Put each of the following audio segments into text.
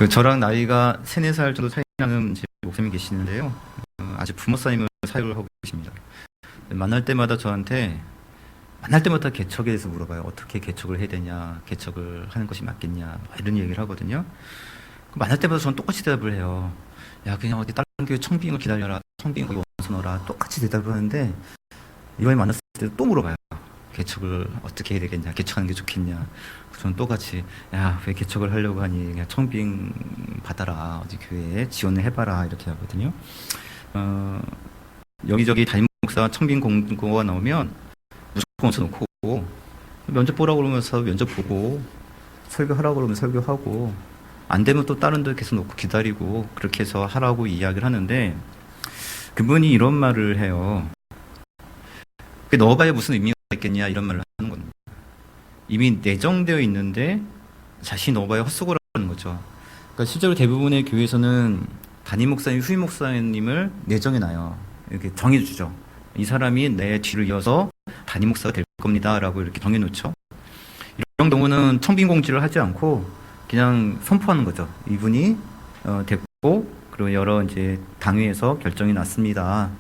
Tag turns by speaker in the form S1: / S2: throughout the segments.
S1: 저랑 나이가 3, 4살 정도 차이 나는 제 목사님이 계시는데요. 아직 부모사님을 사역을 하고 계십니다. 만날 때마다 저한테 만날 때마다 개척에 대해서 물어봐요. 어떻게 개척을 해야 되냐, 개척을 하는 것이 맞겠냐, 이런 얘기를 하거든요. 만날 때마다 저는 똑같이 대답을 해요. 야, 그냥 어디 다른 교회 청빙을 기다려라, 청빙 거기 원서 넣어라, 똑같이 대답을 하는데 이번에 만났을 때 또 물어봐요. 개척을 어떻게 해야 되겠냐, 개척하는 게 좋겠냐. 저는 똑같이, 야, 왜 개척을 하려고 하니, 그냥 청빙 받아라, 어디 교회에 지원을 해봐라, 이렇게 하거든요. 여기저기 담임 목사 청빙 공고가 나오면 무조건 써놓고, 면접 보라고 그러면서 면접 보고, 설교하라고 그러면 설교하고, 안 되면 또 다른 데 계속 놓고 기다리고, 그렇게 해서 하라고 이야기를 하는데, 그분이 이런 말을 해요. 넣어봐야 무슨 의미가 있겠냐, 이런 말을 하는 겁니다. 이미 내정되어 있는데 자신이 넣어봐야 헛수고라는 거죠. 그러니까 실제로 대부분의 교회에서는 담임 목사님, 후임 목사님을 내정해놔요. 이렇게 정해주죠. 이 사람이 내 뒤를 이어서 담임 목사가 될 겁니다라고 이렇게 정해놓죠. 이런 경우는 청빙 공지를 하지 않고 그냥 선포하는 거죠. 이분이 됐고, 그리고 여러 이제 당회에서 결정이 났습니다.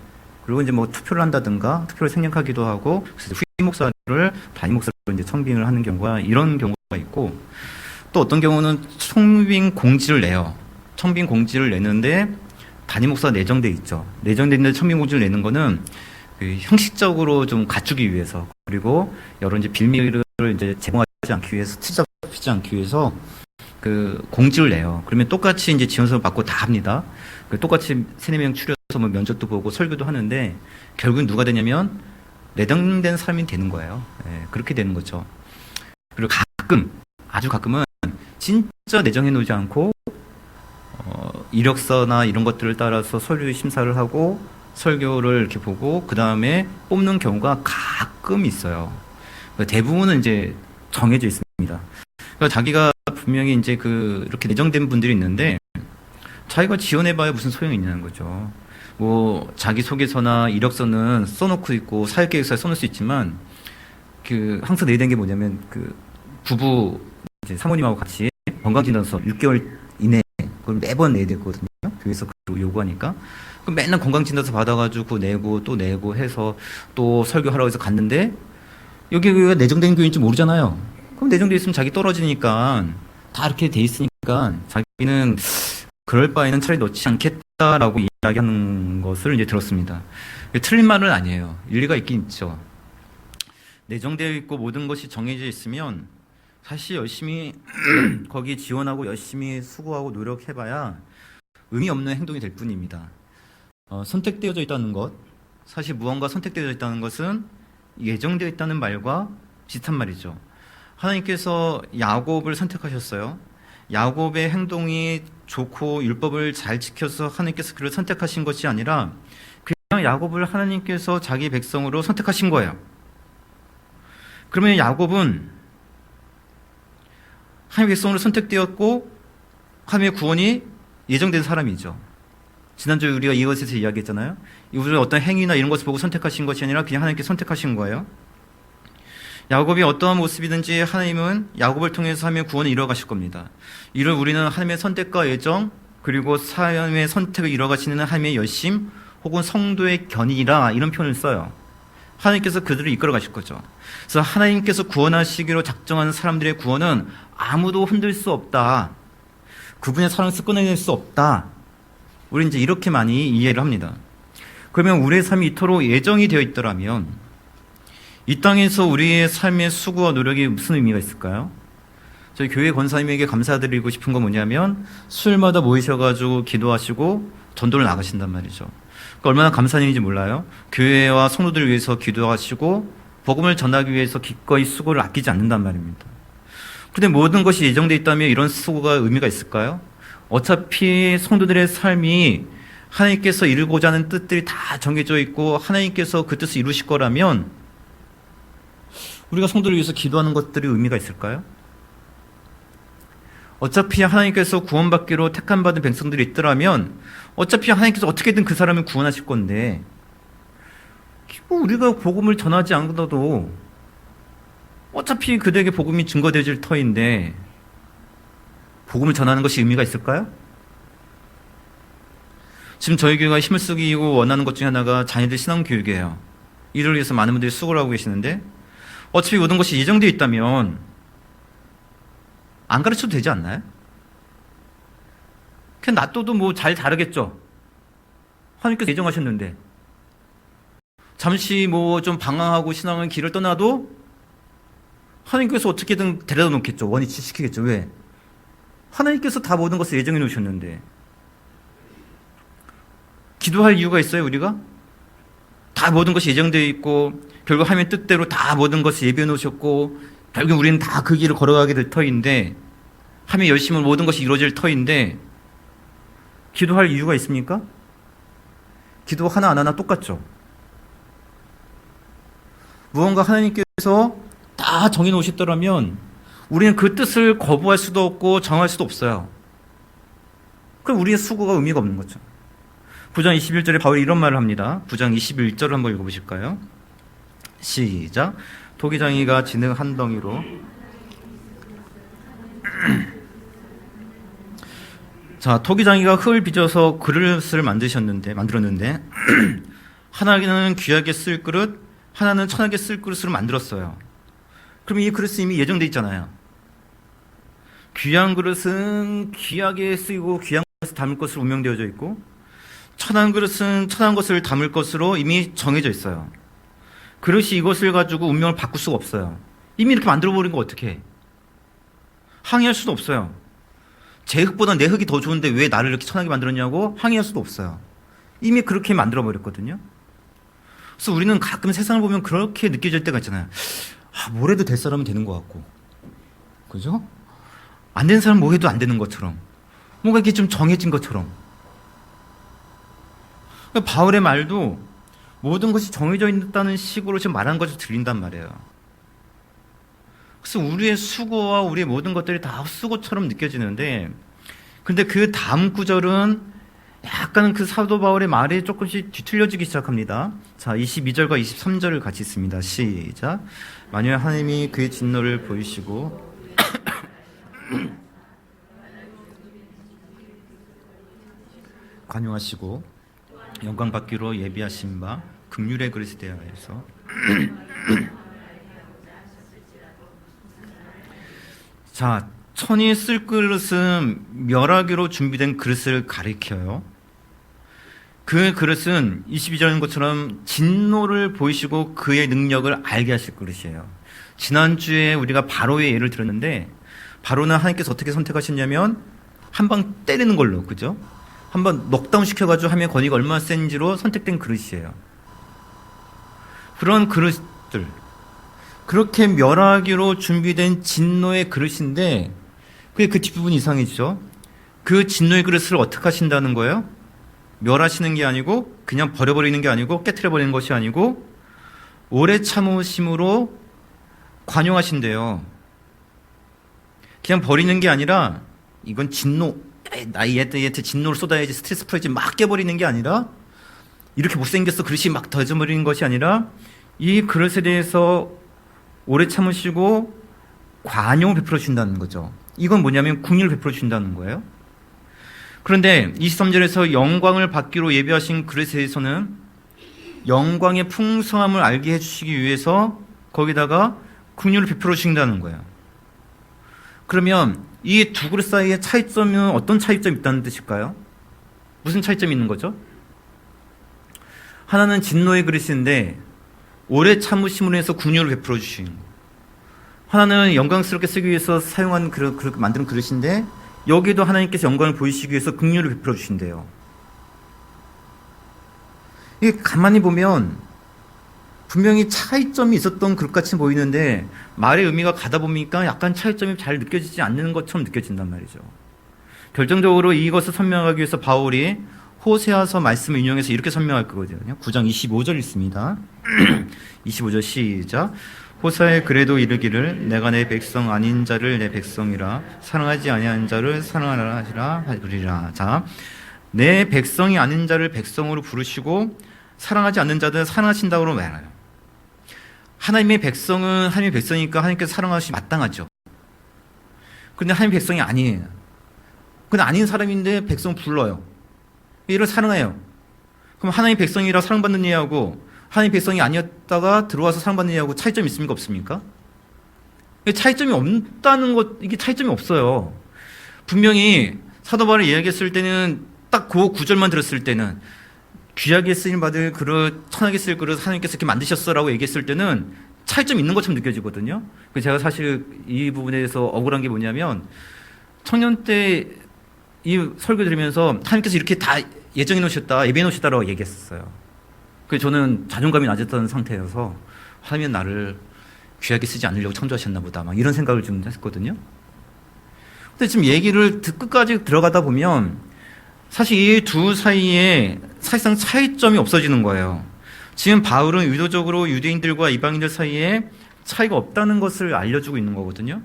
S1: 그리고 이제 뭐 투표를 한다든가 투표를 생략하기도 하고, 그래서 후임 목사를 담임 목사로 이제 청빙을 하는 경우가 이런 경우가 있고, 또 어떤 경우는 청빙 공지를 내요. 청빙 공지를 내는데 담임 목사가 내정돼 있죠. 내정돼 있는데 청빙 공지를 내는 거는 그 형식적으로 좀 갖추기 위해서, 그리고 여러 이제 빌미를 이제 제공하지 않기 위해서, 투잡히지 않기 위해서 그 공지를 내요. 그러면 똑같이 이제 지원서를 받고 다 합니다. 똑같이 3, 4명 추려서 뭐 면접도 보고 설교도 하는데 결국은 누가 되냐면 내정된 사람이 되는 거예요. 예, 그렇게 되는 거죠. 그리고 가끔, 아주 가끔은 진짜 내정해 놓지 않고 이력서나 이런 것들을 따라서 서류 심사를 하고 설교를 이렇게 보고 그 다음에 뽑는 경우가 가끔 있어요. 대부분은 이제 정해져 있습니다. 그러니까 자기가 분명히 이제 이렇게 내정된 분들이 있는데 자기가 지원해봐야 무슨 소용이 있냐는 거죠. 뭐 자기소개서나 이력서는 써놓고 있고 사역계획서에 써놓을 수 있지만 항상 내야 되는 게 뭐냐면 부부 이제 사모님하고 같이 건강진단서 6개월 이내 그걸 매번 내야 되거든요. 교회에서 요구하니까. 그럼 맨날 건강진단서 받아가지고 내고 또 내고 해서 또 설교하라고 해서 갔는데 여기가 내정된 교회인지 모르잖아요. 그럼 내정돼 있으면 자기 떨어지니까 다 이렇게 돼 있으니까 자기는 그럴 바에는 차라리 넣지 않겠다라고 이야기하는 것을 이제 들었습니다. 틀린 말은 아니에요. 일리가 있긴 있죠. 내정되어 있고 모든 것이 정해져 있으면 사실 열심히 거기 지원하고 열심히 수고하고 노력해봐야 의미 없는 행동이 될 뿐입니다. 선택되어져 있다는 것, 사실 무언가 선택되어져 있다는 것은 예정되어 있다는 말과 비슷한 말이죠. 하나님께서 야곱을 선택하셨어요. 야곱의 행동이 좋고 율법을 잘 지켜서 하나님께서 그를 선택하신 것이 아니라 그냥 야곱을 하나님께서 자기 백성으로 선택하신 거예요. 그러면 야곱은 하나님의 백성으로 선택되었고 하나님의 구원이 예정된 사람이죠. 지난주에 우리가 이것에서 이야기했잖아요. 이분은 어떤 행위나 이런 것을 보고 선택하신 것이 아니라 그냥 하나님께서 선택하신 거예요. 야곱이 어떠한 모습이든지 하나님은 야곱을 통해서 하나님의 구원을 이뤄가실 겁니다. 이를 우리는 하나님의 선택과 예정, 그리고 하나님의 선택을 이뤄가시는 하나님의 열심, 혹은 성도의 견이라 이런 표현을 써요. 하나님께서 그들을 이끌어 가실 거죠. 그래서 하나님께서 구원하시기로 작정한 사람들의 구원은 아무도 흔들 수 없다. 그분의 사랑을 끊어낼 수 없다. 우리는 이제 이렇게 많이 이해를 합니다. 그러면 우리의 삶이 이토록 예정이 되어 있더라면 이 땅에서 우리의 삶의 수고와 노력이 무슨 의미가 있을까요? 저희 교회 권사님에게 감사드리고 싶은 건 뭐냐면 수요일마다 모이셔가지고 기도하시고 전도를 나가신단 말이죠. 그러니까 얼마나 감사한 일인지 몰라요. 교회와 성도들을 위해서 기도하시고 복음을 전하기 위해서 기꺼이 수고를 아끼지 않는단 말입니다. 그런데 모든 것이 예정되어 있다면 이런 수고가 의미가 있을까요? 어차피 성도들의 삶이 하나님께서 이루고자 하는 뜻들이 다 정해져 있고 하나님께서 그 뜻을 이루실 거라면 우리가 성도를 위해서 기도하는 것들이 의미가 있을까요? 어차피 하나님께서 구원받기로 택함받은 백성들이 있더라면 어차피 하나님께서 어떻게든 그 사람을 구원하실 건데 우리가 복음을 전하지 않고도 어차피 그들에게 복음이 증거되질 터인데 복음을 전하는 것이 의미가 있을까요? 지금 저희 교회가 힘을 쓰고 원하는 것 중에 하나가 자녀들 신앙교육이에요. 이를 위해서 많은 분들이 수고를 하고 계시는데 어차피 모든 것이 예정되어 있다면 안 가르쳐도 되지 않나요? 그냥 놔둬도 뭐 잘 다르겠죠. 하나님께서 예정하셨는데 잠시 뭐 좀 방황하고 신앙의 길을 떠나도 하나님께서 어떻게든 데려다 놓겠죠. 원위치 시키겠죠. 왜? 하나님께서 다 모든 것을 예정해 놓으셨는데 기도할 이유가 있어요, 우리가? 다 모든 것이 예정되어 있고 결국 하나님의 뜻대로 다 모든 것을 예비해 놓으셨고 결국 우리는 다 그 길을 걸어가게 될 터인데 하나님의 열심으로 모든 것이 이루어질 터인데 기도할 이유가 있습니까? 기도 하나 안 하나 똑같죠. 무언가 하나님께서 다 정해 놓으셨더라면 우리는 그 뜻을 거부할 수도 없고 정할 수도 없어요. 그럼 우리의 수고가 의미가 없는 거죠. 9장 21절에 바울이 이런 말을 합니다. 9장 21절을 한번 읽어보실까요? 시작. 토기장이가 진흙 한 덩이로 자, 토기장이가 흙을 빚어서 그릇을 만들었는데 하나는 귀하게 쓸 그릇, 하나는 천하게 쓸 그릇으로 만들었어요. 그럼 이 그릇은 이미 예정돼 있잖아요. 귀한 그릇은 귀하게 쓰이고 귀한 것을 담을 것으로 운명되어져 있고 천한 그릇은 천한 것을 담을 것으로 이미 정해져 있어요. 그릇이 이것을 가지고 운명을 바꿀 수가 없어요. 이미 이렇게 만들어버린 거 어떻게 해? 항의할 수도 없어요. 제 흙보다 내 흙이 더 좋은데 왜 나를 이렇게 천하게 만들었냐고 항의할 수도 없어요. 이미 그렇게 만들어버렸거든요. 그래서 우리는 가끔 세상을 보면 그렇게 느껴질 때가 있잖아요. 뭘 해도 될 사람은 되는 것 같고, 그죠? 안 되는 사람은 뭐 해도 안 되는 것처럼, 뭔가 이게 좀 정해진 것처럼. 바울의 말도 모든 것이 정해져 있다는 식으로 지금 말하는 것이 들린단 말이에요. 그래서 우리의 수고와 우리의 모든 것들이 다 수고처럼 느껴지는데, 근데 그 다음 구절은 약간 그 사도 바울의 말이 조금씩 뒤틀려지기 시작합니다. 자, 22절과 23절을 같이 읽습니다. 시작. 만일 하나님이 그의 진노를 보이시고 관용하시고 영광 받기로 예비하신 바 긍휼의 그릇에 대하여서 자, 천이 쓸 그릇은 멸하기로 준비된 그릇을 가리켜요. 그 그릇은 22절인 것처럼 진노를 보이시고 그의 능력을 알게 하실 그릇이에요. 지난주에 우리가 바로의 예를 들었는데 바로는 하나님께서 어떻게 선택하셨냐면 한 방 때리는 걸로, 그죠? 한번 넉다운 시켜가지고 하면 권위가 얼마나 센지로 선택된 그릇이에요. 그런 그릇들, 그렇게 멸하기로 준비된 진노의 그릇인데 그게 그 뒷부분이 이상해지죠. 그 진노의 그릇을 어떻게 하신다는 거예요? 멸하시는 게 아니고 그냥 버려버리는 게 아니고 깨트려버리는 것이 아니고 오래 참으심으로 관용하신대요. 그냥 버리는 게 아니라 이건 진노, 얘한테 진노를 쏟아야지 스트레스 풀어야지 막 깨버리는 게 아니라 이렇게 못생겼어 그릇이 막 더져버리는 것이 아니라 이 그릇에 대해서 오래 참으시고 관용을 베풀어 주신다는 거죠. 이건 뭐냐면 긍휼을 베풀어 주신다는 거예요. 그런데 23절에서 영광을 받기로 예비하신 그릇에 대해서는 영광의 풍성함을 알게 해주시기 위해서 거기다가 긍휼을 베풀어 주신다는 거예요. 그러면 이 두 그릇 사이의 차이점은 어떤 차이점이 있다는 뜻일까요? 무슨 차이점이 있는 거죠? 하나는 진노의 그릇인데 오래 참으심으로 해서 긍휼을 베풀어 주시는 거예요. 하나는 영광스럽게 쓰기 위해서 사용한 만드는 그릇인데 여기에도 하나님께서 영광을 보이시기 위해서 긍휼을 베풀어 주신대요. 이게 가만히 보면 분명히 차이점이 있었던 그릇같이 보이는데 말의 의미가 가다 보니까 약간 차이점이 잘 느껴지지 않는 것처럼 느껴진단 말이죠. 결정적으로 이것을 설명하기 위해서 바울이 호세아서 말씀을 인용해서 이렇게 설명할 거거든요. 9장 25절 있습니다. 25절 시작. 호사에 그래도 이르기를 내가 내 백성 아닌 자를 내 백성이라 사랑하지 아니한 자를 사랑하라 하시라 하리라. 자, 내 백성이 아닌 자를 백성으로 부르시고 사랑하지 않는 자들은 사랑하신다고 말해요. 하나님의 백성은 하나님의 백성이니까 하나님께서 사랑하시기 마땅하죠. 그런데 하나님의 백성이 아니에요. 근데 아닌 사람인데 백성 불러요. 얘를 사랑해요. 그럼 하나님 백성이라 사랑받는 얘하고 하나님 백성이 아니었다가 들어와서 사랑받는 얘하고 차이점이 있습니까? 없습니까? 차이점이 없다는 것, 이게 차이점이 없어요. 분명히 사도 바울이 이야기했을 때는 딱 그 구절만 들었을 때는 귀하게 쓰임 받을 그릇, 천하게 쓸 그릇 하나님께서 이렇게 만드셨어라고 얘기했을 때는 차이점이 있는 것처럼 느껴지거든요. 제가 사실 이 부분에 대해서 억울한 게 뭐냐면 청년 때 이 설교 들으면서 하나님께서 이렇게 다 예정해 놓으셨다, 예배해 놓으셨다라고 얘기했었어요. 그래서 저는 자존감이 낮았던 상태여서 하나님은 나를 귀하게 쓰지 않으려고 창조하셨나 보다, 막 이런 생각을 좀 했거든요. 근데 지금 얘기를 끝까지 들어가다 보면 사실 이 두 사이에 사실상 차이점이 없어지는 거예요. 지금 바울은 의도적으로 유대인들과 이방인들 사이에 차이가 없다는 것을 알려주고 있는 거거든요.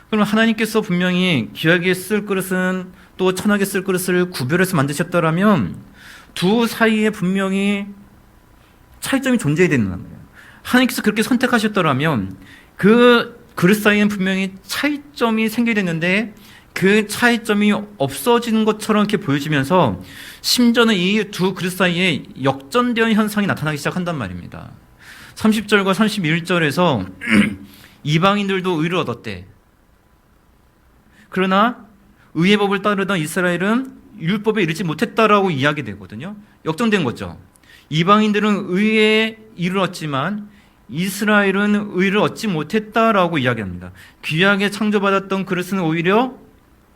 S1: 그럼 하나님께서 분명히 귀하게 쓸 그릇은 또 천하게 쓸 그릇을 구별해서 만드셨다라면 두 사이에 분명히 차이점이 존재해야 되는 거예요. 하나님께서 그렇게 선택하셨더라면 그 그릇 사이에는 분명히 차이점이 생겨야 되는데 그 차이점이 없어지는 것처럼 이렇게 보여지면서 심지어는 이 두 그릇 사이에 역전되는 현상이 나타나기 시작한단 말입니다. 30절과 31절에서 이방인들도 의를 얻었대. 그러나 의의 법을 따르던 이스라엘은 율법에 이르지 못했다라고 이야기되거든요. 역전된 거죠. 이방인들은 의에 이르렀지만 이스라엘은 의를 얻지 못했다라고 이야기합니다. 귀하게 창조받았던 그릇은 오히려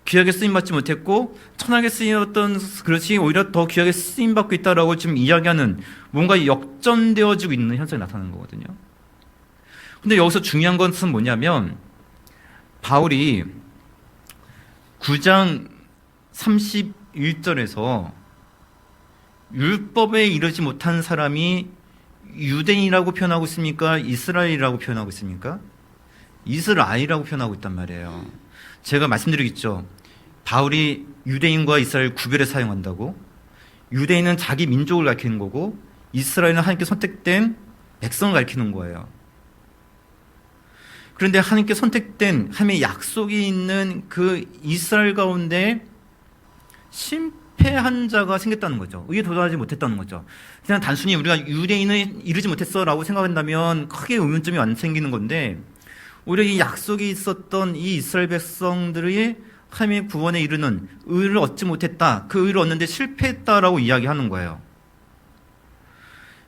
S1: 귀하게 쓰임받지 못했고 천하게 쓰였던 그릇이 오히려 더 귀하게 쓰임받고 있다라고 지금 이야기하는 뭔가 역전되어지고 있는 현상이 나타나는 거거든요. 근데 여기서 중요한 것은 뭐냐면 바울이 9장 31절에서 율법에 이르지 못한 사람이 유대인이라고 표현하고 있습니까? 이스라엘이라고 표현하고 있습니까? 이스라엘이라고 표현하고 있단 말이에요. 제가 말씀드리겠죠. 바울이 유대인과 이스라엘 구별해 사용한다고. 유대인은 자기 민족을 가리키는 거고 이스라엘은 하나님께 선택된 백성을 가리키는 거예요. 그런데 하나님께 선택된 하나님의 약속이 있는 그 이스라엘 가운데 실패한 자가 생겼다는 거죠. 의에 도달하지 못했다는 거죠. 그냥 단순히 우리가 유대인을 이루지 못했어라고 생각한다면 크게 의문점이 안 생기는 건데 오히려 이 약속이 있었던 이 이스라엘 백성들이 하나님의 구원에 이르는 의를 얻지 못했다. 그 의를 얻는데 실패했다라고 이야기하는 거예요.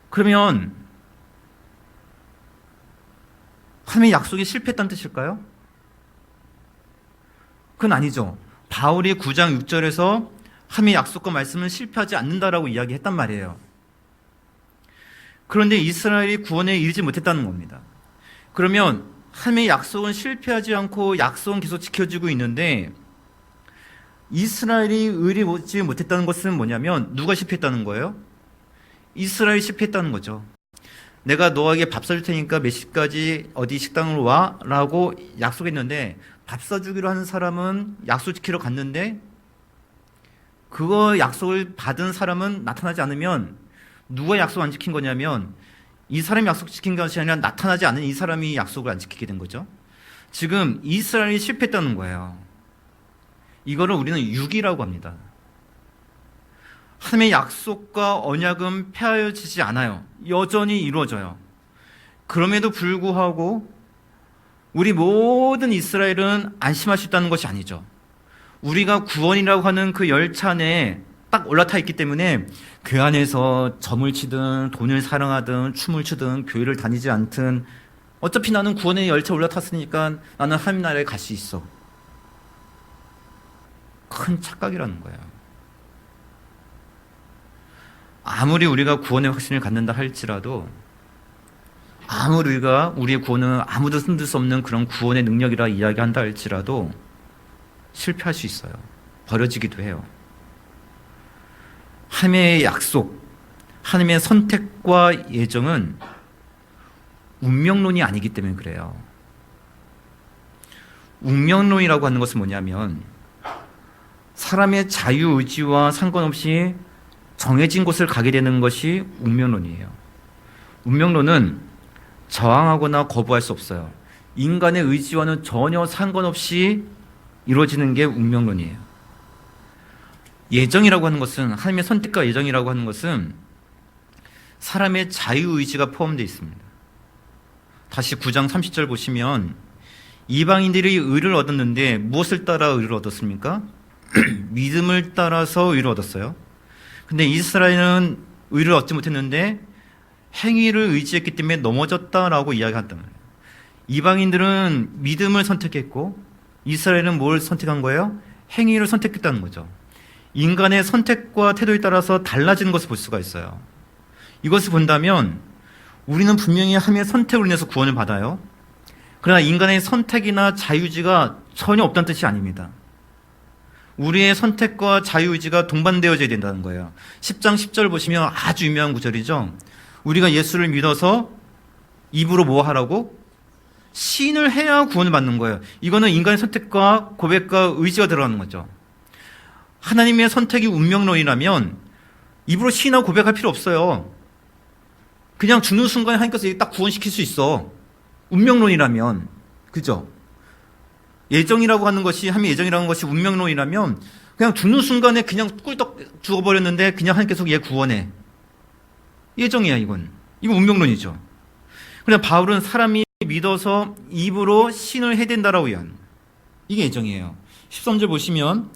S1: 그러면 하나님의 약속이 실패했다는 뜻일까요? 그건 아니죠. 바울이 9장 6절에서 하나님의 약속과 말씀은 실패하지 않는다라고 이야기했단 말이에요. 그런데 이스라엘이 구원에 이르지 못했다는 겁니다. 그러면 하나님의 약속은 실패하지 않고 약속은 계속 지켜지고 있는데 이스라엘이 의를 얻지 못했다는 것은 뭐냐면 누가 실패했다는 거예요? 이스라엘이 실패했다는 거죠. 내가 너에게 밥 사줄 테니까 몇 시까지 어디 식당으로 와 라고 약속했는데 밥 사주기로 하는 사람은 약속 지키러 갔는데 그거 약속을 받은 사람은 나타나지 않으면 누가 약속 안 지킨 거냐면 이 사람이 약속 지킨 것이 아니라 나타나지 않은 이 사람이 약속을 안 지키게 된 거죠. 지금 이스라엘이 실패했다는 거예요. 이거를 우리는 유기라고 합니다. 하나님의 약속과 언약은 폐하여지지 않아요. 여전히 이루어져요. 그럼에도 불구하고 우리 모든 이스라엘은 안심할 수 있다는 것이 아니죠. 우리가 구원이라고 하는 그 열차 안에 딱 올라타 있기 때문에 그 안에서 점을 치든 돈을 사랑하든 춤을 추든 교회를 다니지 않든 어차피 나는 구원의 열차에 올라탔으니까 나는 하나님 나라에 갈 수 있어. 큰 착각이라는 거예요. 아무리 우리가 구원의 확신을 갖는다 할지라도 아무리 우리가 우리의 구원은 아무도 흔들 수 없는 그런 구원의 능력이라 이야기한다 할지라도 실패할 수 있어요. 버려지기도 해요. 하나님의 약속, 하나님의 선택과 예정은 운명론이 아니기 때문에 그래요. 운명론이라고 하는 것은 뭐냐면 사람의 자유의지와 상관없이 정해진 곳을 가게 되는 것이 운명론이에요. 운명론은 저항하거나 거부할 수 없어요. 인간의 의지와는 전혀 상관없이 이루어지는 게 운명론이에요. 예정이라고 하는 것은, 하나님의 선택과 예정이라고 하는 것은 사람의 자유의지가 포함되어 있습니다. 다시 9장 30절 보시면 이방인들이 의를 얻었는데 무엇을 따라 의를 얻었습니까? 믿음을 따라서 의를 얻었어요. 근데 이스라엘은 의를 얻지 못했는데 행위를 의지했기 때문에 넘어졌다라고 이야기한단 말이에요. 이방인들은 믿음을 선택했고 이스라엘은 뭘 선택한 거예요? 행위를 선택했다는 거죠. 인간의 선택과 태도에 따라서 달라지는 것을 볼 수가 있어요. 이것을 본다면 우리는 분명히 하나님의 선택으로 인해서 구원을 받아요. 그러나 인간의 선택이나 자유의지가 전혀 없다는 뜻이 아닙니다. 우리의 선택과 자유의지가 동반되어져야 된다는 거예요. 10장 10절 보시면 아주 유명한 구절이죠. 우리가 예수를 믿어서 입으로 뭐 하라고? 시인을 해야 구원을 받는 거예요. 이거는 인간의 선택과 고백과 의지가 들어가는 거죠. 하나님의 선택이 운명론이라면 입으로 시인하고 고백할 필요 없어요. 그냥 죽는 순간에 하나님께서 딱 구원시킬 수 있어. 운명론이라면. 그죠? 예정이라고 하는 것이, 하나님의 예정이라는 것이 운명론이라면 그냥 죽는 순간에 그냥 꿀떡 죽어버렸는데 그냥 하나님께서 얘 구원해. 예정이야, 이건. 이건 운명론이죠. 그냥 바울은 사람이 믿어서 입으로 신을 해야 된다라고 이야기합니다. 이게 예정이에요. 13절 보시면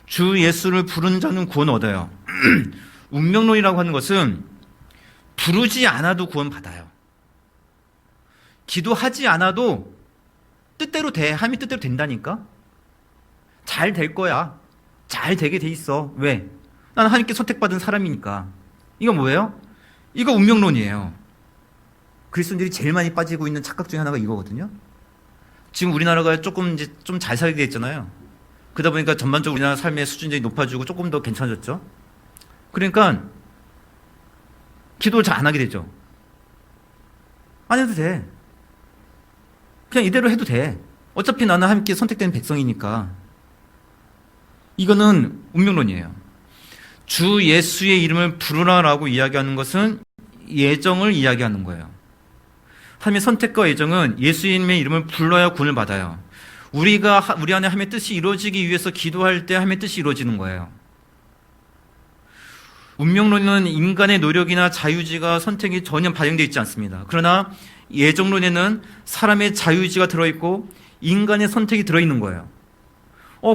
S1: 주 예수를 부르는 자는 구원을 얻어요. 운명론이라고 하는 것은 부르지 않아도 구원받아요. 기도하지 않아도 뜻대로 돼. 하나님 뜻대로 된다니까? 잘 될 거야. 잘 되게 돼 있어. 왜? 나는 하나님께 선택받은 사람이니까. 이거 뭐예요? 이거 운명론이에요. 그리스도인들이 제일 많이 빠지고 있는 착각 중에 하나가 이거거든요. 지금 우리나라가 조금 이제 좀 잘 살게 됐잖아요. 그러다 보니까 전반적으로 우리나라 삶의 수준이 높아지고 조금 더 괜찮아졌죠. 그러니까 기도를 잘 안 하게 되죠. 안 해도 돼. 그냥 이대로 해도 돼. 어차피 나는 하나님께 선택된 백성이니까. 이거는 운명론이에요. 주 예수의 이름을 부르라라고 이야기하는 것은 예정을 이야기하는 거예요. 하나님의 선택과 예정은 예수님의 이름을 불러야 구원을 받아요. 우리 안에 하나님의 뜻이 이루어지기 위해서 기도할 때 하나님의 뜻이 이루어지는 거예요. 운명론은 인간의 노력이나 자유의지가 선택이 전혀 반영되어 있지 않습니다. 그러나 예정론에는 사람의 자유의지가 들어있고 인간의 선택이 들어있는 거예요.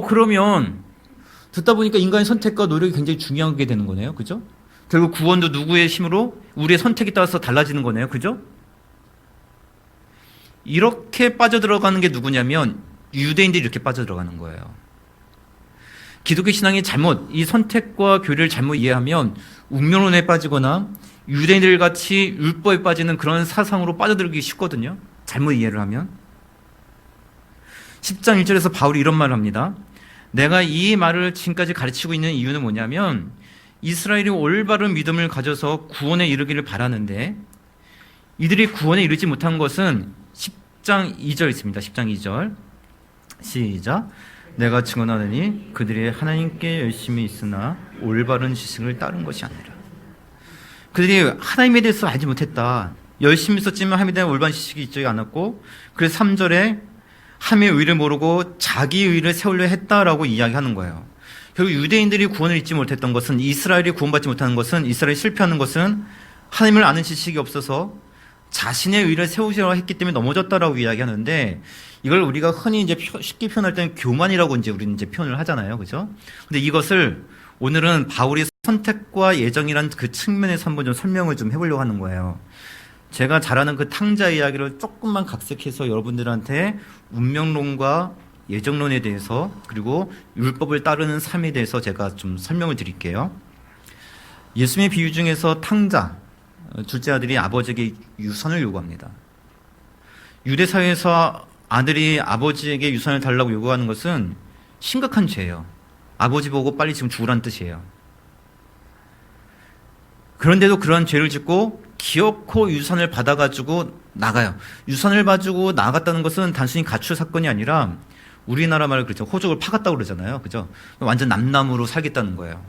S1: 그러면 듣다 보니까 인간의 선택과 노력이 굉장히 중요하게 되는 거네요. 그죠? 결국 구원도 누구의 힘으로? 우리의 선택에 따라서 달라지는 거네요. 그죠? 이렇게 빠져들어가는 게 누구냐면 유대인들이 이렇게 빠져들어가는 거예요. 기독교 신앙이 이 선택과 교리를 잘못 이해하면 운명론에 빠지거나 유대인들 같이 율법에 빠지는 그런 사상으로 빠져들기 쉽거든요. 잘못 이해를 하면. 10장 1절에서 바울이 이런 말을 합니다. 내가 이 말을 지금까지 가르치고 있는 이유는 뭐냐면 이스라엘이 올바른 믿음을 가져서 구원에 이르기를 바라는데 이들이 구원에 이르지 못한 것은 10장 2절 있습니다. 10장 2절 시작. 내가 증언하느니 그들이 하나님께 열심히 있으나 올바른 지식을 따른 것이 아니라. 그들이 하나님에 대해서 알지 못했다. 열심히 있었지만 하나님에 대한 올바른 지식이 있지 않았고, 그래서 3절에 하나님의 의를 모르고 자기 의를 세우려 했다라고 이야기하는 거예요. 결국 유대인들이 구원을 잊지 못했던 것은, 이스라엘이 구원받지 못하는 것은, 이스라엘이 실패하는 것은 하나님을 아는 지식이 없어서 자신의 의를 세우시려 했기 때문에 넘어졌다라고 이야기하는데, 이걸 우리가 흔히 이제 쉽게 표현할 때는 교만이라고 이제 우리는 이제 표현을 하잖아요. 그죠? 근데 이것을 오늘은 바울이 선택과 예정이란 그 측면에서 한번 좀 설명을 좀 해보려고 하는 거예요. 제가 잘 아는 그 탕자 이야기를 조금만 각색해서 여러분들한테 운명론과 예정론에 대해서, 그리고 율법을 따르는 삶에 대해서 제가 좀 설명을 드릴게요. 예수님의 비유 중에서 탕자, 둘째 아들이 아버지에게 유산을 요구합니다. 유대 사회에서 아들이 아버지에게 유산을 달라고 요구하는 것은 심각한 죄예요. 아버지 보고 빨리 지금 죽으라는 뜻이에요. 그런데도 그런 죄를 짓고 기어코 유산을 받아가지고 나가요. 유산을 가지고 나갔다는 것은 단순히 가출 사건이 아니라 우리나라 말로 그렇죠. 호적을 파갔다고 그러잖아요. 그죠? 완전 남남으로 살겠다는 거예요.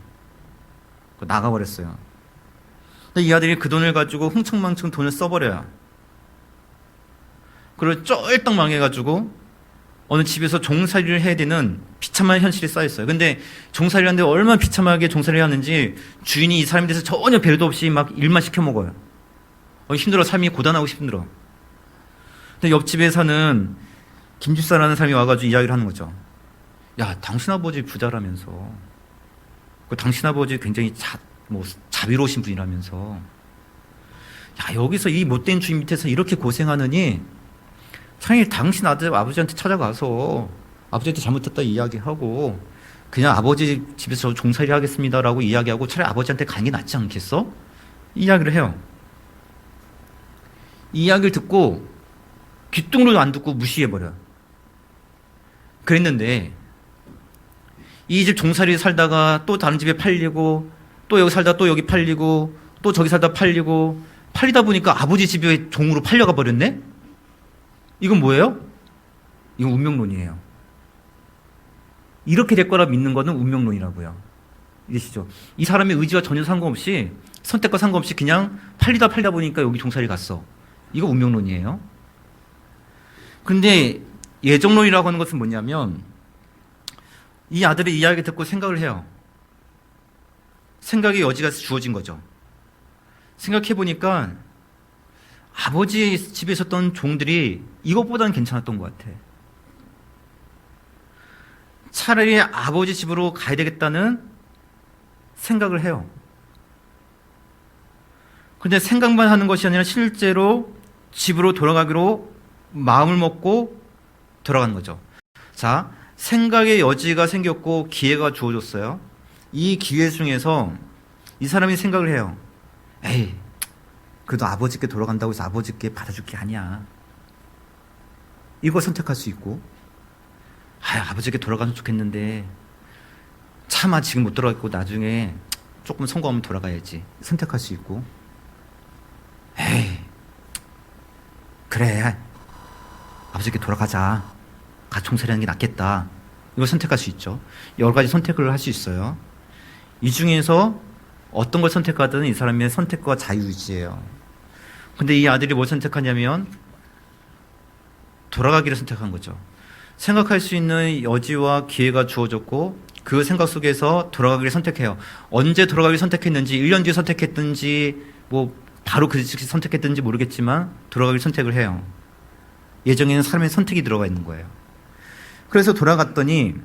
S1: 나가버렸어요. 근데 이 아들이 그 돈을 가지고 흥청망청 돈을 써버려요. 그걸 쫄딱 망해가지고 어느 집에서 종살이를 해야 되는 비참한 현실이 쌓였어요. 근데 종살이를 하는데 얼마나 비참하게 종살이를 하는지 주인이 이 사람에 대해서 전혀 배려도 없이 막 일만 시켜 먹어요. 힘들어. 삶이 고단하고 힘들어. 근데 옆집에 사는 김집사라는 사람이 와가지고 이야기를 하는 거죠. 야, 당신 아버지 부자라면서, 당신 아버지 굉장히 자비로우신 분이라면서, 야, 여기서 이 못된 주인 밑에서 이렇게 고생하느니 차라리 당신 아버지한테 찾아가서 아버지한테 잘못했다 이야기하고 그냥 아버지 집에서 종살이 하겠습니다라고 이야기하고 차라리 아버지한테 가는 게 낫지 않겠어? 이야기를 해요. 이 이야기를 듣고 귀뚱으로 안 듣고 무시해버려요. 그랬는데 이 집 종살이 살다가 또 다른 집에 팔리고 또 여기 살다 또 여기 팔리고 또 저기 살다 팔리다 보니까 아버지 집에 종으로 팔려가 버렸네? 이건 뭐예요? 이건 운명론이에요. 이렇게 될 거라 믿는 거는 운명론이라고요. 이해시죠? 이 사람의 의지와 전혀 상관없이, 선택과 상관없이 그냥 팔리다 보니까 여기 종살이 갔어. 이거 운명론이에요. 근데 예정론이라고 하는 것은 뭐냐면 이 아들의 이야기 듣고 생각을 해요. 생각의 여지가 주어진 거죠. 생각해보니까 아버지 집에 있었던 종들이 이것보다는 괜찮았던 것 같아. 차라리 아버지 집으로 가야 되겠다는 생각을 해요. 근데 생각만 하는 것이 아니라 실제로 집으로 돌아가기로 마음을 먹고 돌아가는 거죠. 자, 생각의 여지가 생겼고 기회가 주어졌어요. 이 기회 중에서 이 사람이 생각을 해요. 에이, 그래도 아버지께 돌아간다고 해서 아버지께 받아줄 게 아니야. 이걸 선택할 수 있고, 아버지께 돌아가면 좋겠는데 차마 지금 못 돌아가고 나중에 조금 성공하면 돌아가야지. 선택할 수 있고, 에이, 그래, 아버지께 돌아가자. 같이 총살하는 게 낫겠다. 이걸 선택할 수 있죠. 여러 가지 선택을 할 수 있어요. 이 중에서 어떤 걸 선택하든 이 사람의 선택과 자유의지예요. 근데 이 아들이 뭘 선택하냐면 돌아가기를 선택한 거죠. 생각할 수 있는 여지와 기회가 주어졌고 그 생각 속에서 돌아가기를 선택해요. 언제 돌아가기를 선택했는지, 1년 뒤에 선택했든지 바로 그 즉시 선택했든지 모르겠지만 돌아가기를 선택을 해요. 예정에는 사람의 선택이 들어가 있는 거예요. 그래서 돌아갔더니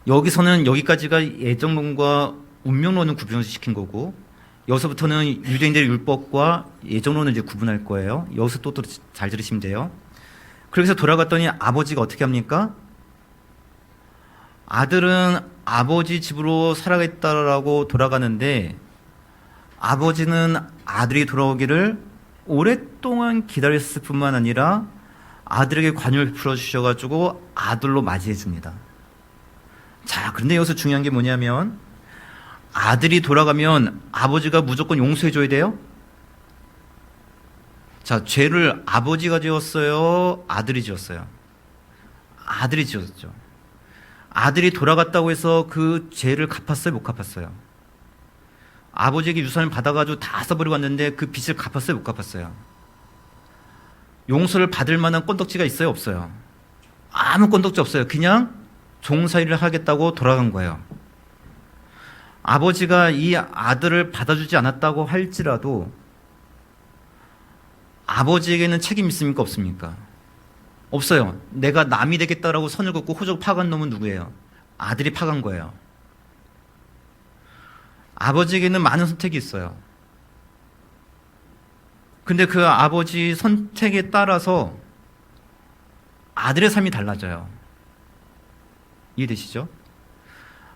S1: 여기서는 여기까지가 예정론과 운명론을 구분을 시킨 거고, 여기서부터는 유대인들의 율법과 예정론을 이제 구분할 거예요. 여기서 또 잘 들으시면 돼요. 그래서 돌아갔더니 아버지가 어떻게 합니까? 아들은 아버지 집으로 살아가겠다라고 돌아가는데 아버지는 아들이 돌아오기를 오랫동안 기다렸을 뿐만 아니라 아들에게 관용을 베풀어 주셔가지고 아들로 맞이해 줍니다. 자, 그런데 여기서 중요한 게 뭐냐면 아들이 돌아가면 아버지가 무조건 용서해 줘야 돼요? 자, 죄를 아버지가 지었어요? 아들이 지었어요? 아들이 지었죠. 아들이 돌아갔다고 해서 그 죄를 갚았어요? 못 갚았어요? 아버지에게 유산을 받아가지고 다 써버리고 왔는데 그 빚을 갚았어요? 못 갚았어요? 용서를 받을 만한 건덕지가 있어요? 없어요? 아무 건덕지 없어요. 그냥 종살이를 하겠다고 돌아간 거예요. 아버지가 이 아들을 받아주지 않았다고 할지라도 아버지에게는 책임 있습니까? 없습니까? 없어요. 내가 남이 되겠다라고 선을 긋고 호적 파간 놈은 누구예요? 아들이 파간 거예요. 아버지에게는 많은 선택이 있어요. 근데 그 아버지 선택에 따라서 아들의 삶이 달라져요. 이해되시죠?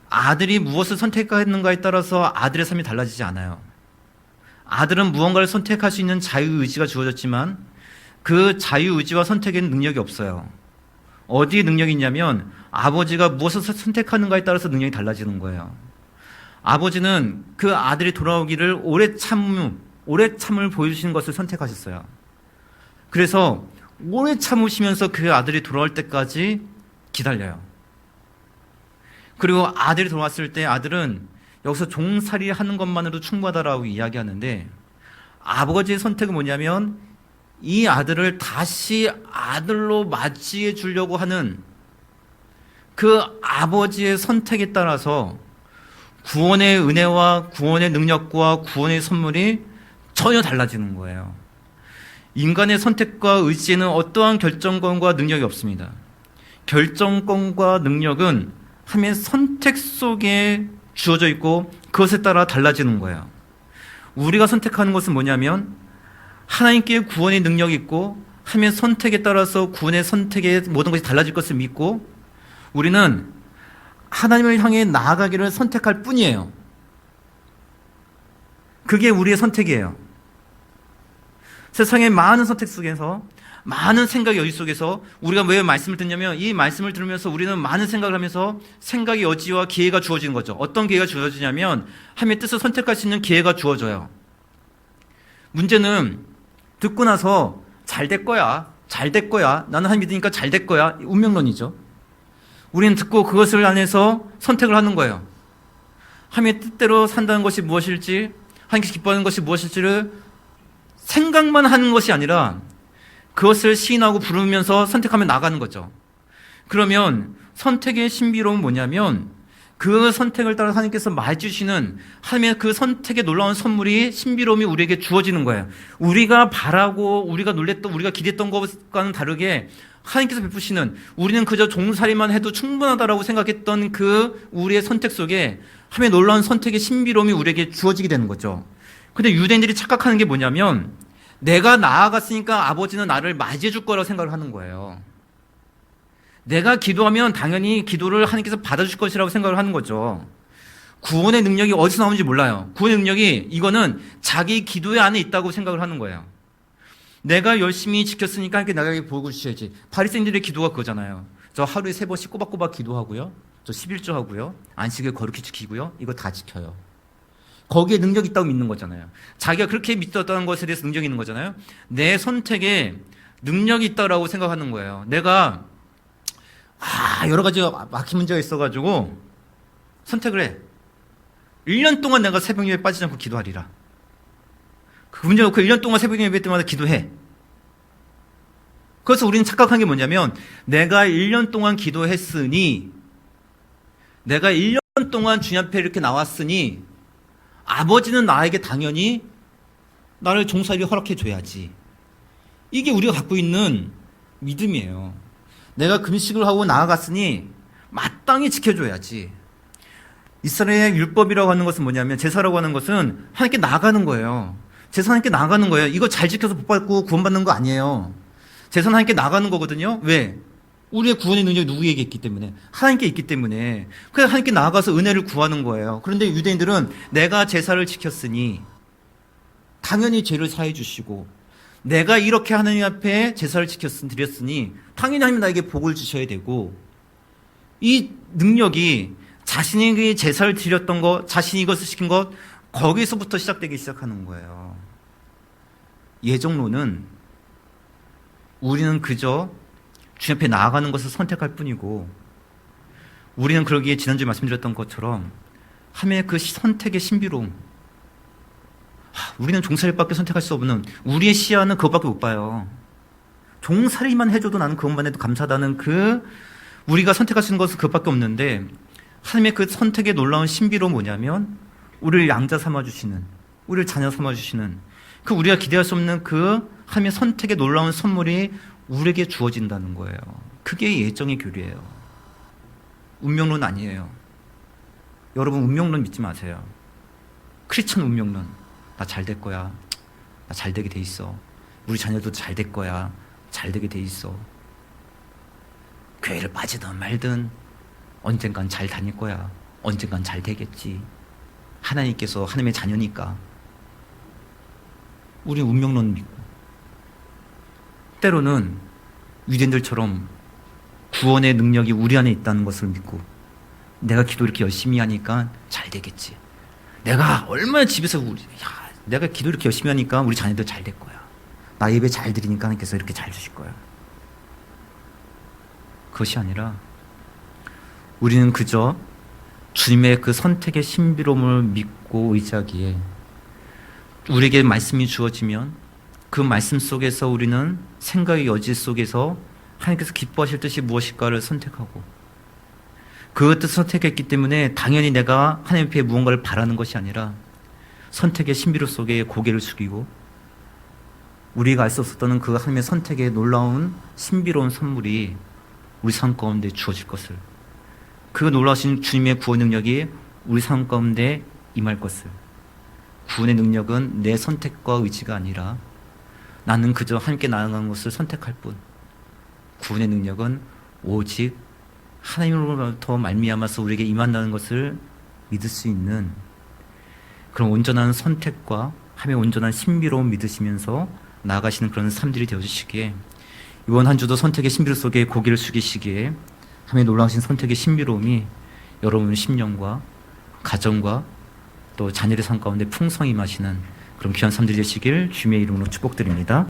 S1: 아들이 무엇을 선택했는가에 따라서 아들의 삶이 달라지지 않아요. 아들은 무언가를 선택할 수 있는 자유의지가 주어졌지만 그 자유의지와 선택에는 능력이 없어요. 어디에 능력이 있냐면 아버지가 무엇을 선택하는가에 따라서 능력이 달라지는 거예요. 아버지는 그 아들이 돌아오기를 오래 참을 보여주시는 것을 선택하셨어요. 그래서 오래 참으시면서 그 아들이 돌아올 때까지 기다려요. 그리고 아들이 돌아왔을 때 아들은 여기서 종살이 하는 것만으로도 충분하다라고 이야기하는데 아버지의 선택은 뭐냐면 이 아들을 다시 아들로 맞이해 주려고 하는 그 아버지의 선택에 따라서 구원의 은혜와 구원의 능력과 구원의 선물이 전혀 달라지는 거예요. 인간의 선택과 의지에는 어떠한 결정권과 능력이 없습니다. 결정권과 능력은 하나님의 선택 속에 주어져 있고 그것에 따라 달라지는 거예요. 우리가 선택하는 것은 뭐냐면 하나님께 구원의 능력이 있고 하나님의 선택에 따라서 구원의 선택에 모든 것이 달라질 것을 믿고 우리는 하나님을 향해 나아가기를 선택할 뿐이에요. 그게 우리의 선택이에요. 세상의 많은 선택 속에서 많은 생각의 여지 속에서 우리가 왜 말씀을 듣냐면 이 말씀을 들으면서 우리는 많은 생각을 하면서 생각의 여지와 기회가 주어지는 거죠. 어떤 기회가 주어지냐면 하나님의 뜻을 선택할 수 있는 기회가 주어져요. 문제는 듣고 나서 잘 될 거야. 잘 될 거야. 나는 하나님 믿으니까 잘 될 거야. 운명론이죠. 우리는 듣고 그것을 안에서 선택을 하는 거예요. 하나님의 뜻대로 산다는 것이 무엇일지, 하나님께서 기뻐하는 것이 무엇일지를 생각만 하는 것이 아니라 그것을 시인하고 부르면서 선택하며 나가는 거죠. 그러면 선택의 신비로움은 뭐냐면 그 선택을 따라 하나님께서 맞주시는 하나님의 그 선택에 놀라운 선물이 신비로움이 우리에게 주어지는 거예요. 우리가 바라고 우리가 놀랬던 우리가 기대했던 것과는 다르게 하나님께서 베푸시는 우리는 그저 종살이만 해도 충분하다라고 생각했던 그 우리의 선택 속에 하나님의 놀라운 선택의 신비로움이 우리에게 주어지게 되는 거죠. 근데 유대인들이 착각하는 게 뭐냐면 내가 나아갔으니까 아버지는 나를 맞이해 줄 거라고 생각을 하는 거예요. 내가 기도하면 당연히 기도를 하나님께서 받아줄 것이라고 생각을 하는 거죠. 구원의 능력이 어디서 나오는지 몰라요. 구원의 능력이 이거는 자기 기도의 안에 있다고 생각을 하는 거예요. 내가 열심히 지켰으니까 하나님께 나에게 복을 주셔야지. 바리새인들의 기도가 그거잖아요. 저 하루에 3번씩 꼬박꼬박 기도하고요. 저 11조 하고요. 안식일 거룩히 지키고요. 이거 다 지켜요. 거기에 능력이 있다고 믿는 거잖아요. 자기가 그렇게 믿었다는 것에 대해서 능력이 있는 거잖아요. 내 선택에 능력이 있다고 생각하는 거예요. 내가 여러 가지 막힌 문제가 있어가지고 선택을 해. 1년 동안 내가 새벽 예배 빠지지 않고 기도하리라. 그 문제 놓고 1년 동안 새벽 예배 때마다 기도해. 그래서 우리는 착각한 게 뭐냐면 내가 1년 동안 기도했으니 내가 1년 동안 주님 앞에 이렇게 나왔으니 아버지는 나에게 당연히 나를 종살이 허락해 줘야지. 이게 우리가 갖고 있는 믿음이에요. 내가 금식을 하고 나아갔으니 마땅히 지켜줘야지. 이스라엘의 율법이라고 하는 것은 뭐냐면 제사라고 하는 것은 하나님께 나아가는 거예요. 제사 하나님께 나아가는 거예요. 이거 잘 지켜서 복 받고 구원받는 거 아니에요. 제사는 하나님께 나아가는 거거든요. 왜? 우리의 구원의 능력이 누구에게 있기 때문에? 하나님께 있기 때문에. 그래서 하나님께 나아가서 은혜를 구하는 거예요. 그런데 유대인들은 내가 제사를 지켰으니 당연히 죄를 사해 주시고 내가 이렇게 하나님 앞에 제사를 드렸으니 당연히 하나님 나에게 복을 주셔야 되고 이 능력이 자신이 제사를 드렸던 것, 자신이 이것을 시킨 것 거기서부터 시작되기 시작하는 거예요. 예정론은 우리는 그저 주님 앞에 나아가는 것을 선택할 뿐이고 우리는 그러기에 지난주에 말씀드렸던 것처럼 하나님의 그 선택의 신비로움 우리는 종살이밖에 선택할 수 없는 우리의 시야는 그것밖에 못 봐요. 종살이만 해줘도 나는 그것만 해도 감사하다는 그 우리가 선택할 수 있는 것은 그것밖에 없는데 하나님의 그 선택의 놀라운 신비로움은 뭐냐면 우리를 양자 삼아주시는 우리를 자녀 삼아주시는 그 우리가 기대할 수 없는 그 하나님의 선택의 놀라운 선물이 우리에게 주어진다는 거예요. 그게 예정의 교리예요. 운명론 아니에요. 여러분 운명론 믿지 마세요. 크리스천 운명론. 나 잘 될 거야. 나 잘 되게 돼 있어. 우리 자녀도 잘 될 거야. 잘 되게 돼 있어. 교회를 빠지든 말든 언젠간 잘 다닐 거야. 언젠간 잘 되겠지. 하나님께서 하나님의 자녀니까. 우리 운명론 믿고 때로는 유대인들처럼 구원의 능력이 우리 안에 있다는 것을 믿고 내가 기도 이렇게 열심히 하니까 잘 되겠지. 내가 얼마나 집에서 내가 기도 이렇게 열심히 하니까 우리 자녀들 잘 될 거야. 나 예배 잘 드리니까 하나님께서 이렇게 잘 주실 거야. 그것이 아니라 우리는 그저 주님의 그 선택의 신비로움을 믿고 의지하기에 우리에게 말씀이 주어지면 그 말씀 속에서 우리는 생각의 여지 속에서 하나님께서 기뻐하실 뜻이 무엇일까를 선택하고 그 뜻을 선택했기 때문에 당연히 내가 하나님 앞에 무언가를 바라는 것이 아니라 선택의 신비로 속에 고개를 숙이고 우리가 알 수 없었던 그 하나님의 선택의 놀라운 신비로운 선물이 우리 삶 가운데 주어질 것을, 그 놀라우신 주님의 구원 능력이 우리 삶 가운데 임할 것을, 구원의 능력은 내 선택과 의지가 아니라 나는 그저 함께 나아가는 것을 선택할 뿐, 구원의 능력은 오직 하나님으로부터 말미암아서 우리에게 임한다는 것을 믿을 수 있는 그런 온전한 선택과 하나님의 온전한 신비로움 믿으시면서 나아가시는 그런 삶들이 되어주시기에, 이번 한 주도 선택의 신비로 속에 고개를 숙이시기에 하나님의 놀라우신 선택의 신비로움이 여러분의 심령과 가정과 또 자녀의 삶 가운데 풍성히 임하시는 그런 귀한 삶들이 되시길 주님의 이름으로 축복드립니다.